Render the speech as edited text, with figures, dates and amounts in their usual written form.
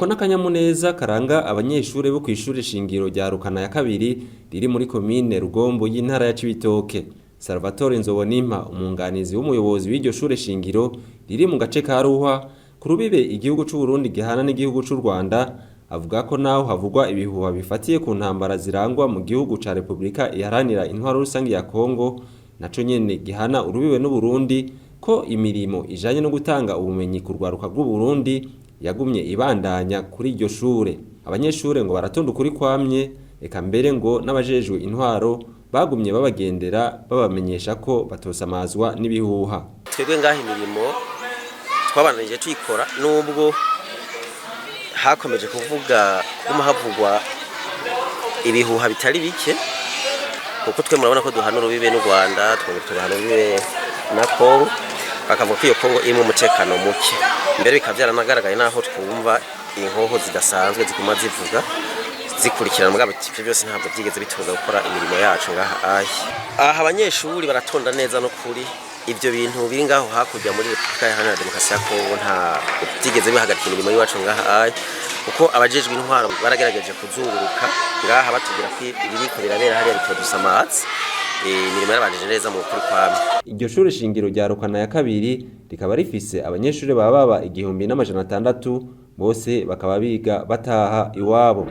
Ako n'akanyamuneza karanga abanyeshure bo kw'ishure shingiro rya Rukana ya kabiri riri muri komine Rugombo y'intara ya Cibitoke. Salvatore Nzobonimpa, umunganizi w'umuyobozi w'iryo shure shingiro riri mu gace ka Ruhwa ku rubibe igihugu c'u Burundi gihana n'igihugu c'u Rwanda, avuga ko naho havugwa ibihuha bifatiye ku ntambara zirangwa mu gihugu ca Republika iharanira intwaro rusangi ya Kongo naco nyene gihana urubibe n'u Burundi, ko imirimo ijanye no gutanga ubumenyi ku rwaruka rw'u Burundi yagumye ibandanya kuri iryo shure. Abanyeshure ngo baratonda ukuri kwamye, eka mbere ngo n'abajejwe intwaro bagumye babagendera babamenyesha ko batosamazwa n'ibihuha. Twebwe ngaho imirimo twabananije tuyikora nubwo hakomeje kuvuga havugwa ibihuha bitari bike, kuko twe murabona ko duhana urubibe n'u Rwanda, tugahana urubibe na Kongo, bakavuga ko iyo Kongo irimo umutekano muke. Mbere bikaba byaranagaragaye naho twumva inkoho zidasanzwe ziguma zivuga zikurikirana mugabo ivyo byose ntabwo byigeze bituza gukora imirimo yacu ngaha. Aha abanyeshuri baratonda neza no kuri ivyo bintu biri ngaho hakurya muri Republika Iharanira Demokarasi ya Kongo nta byigeze bihagarika imirimo yacu ngaha, kuko abajejwe intwaro baragerageje kuzunguruka ngaha batubwira ko ibiriko birabera hariya bitodusamazi. Imirimo yarabanije neza mu kuri kwamwe. Iryo shure shingiro rya Rukana ya kabiri rikaba rifise abanyeshure baba 1600, bose bakaba biga bataha iwabo.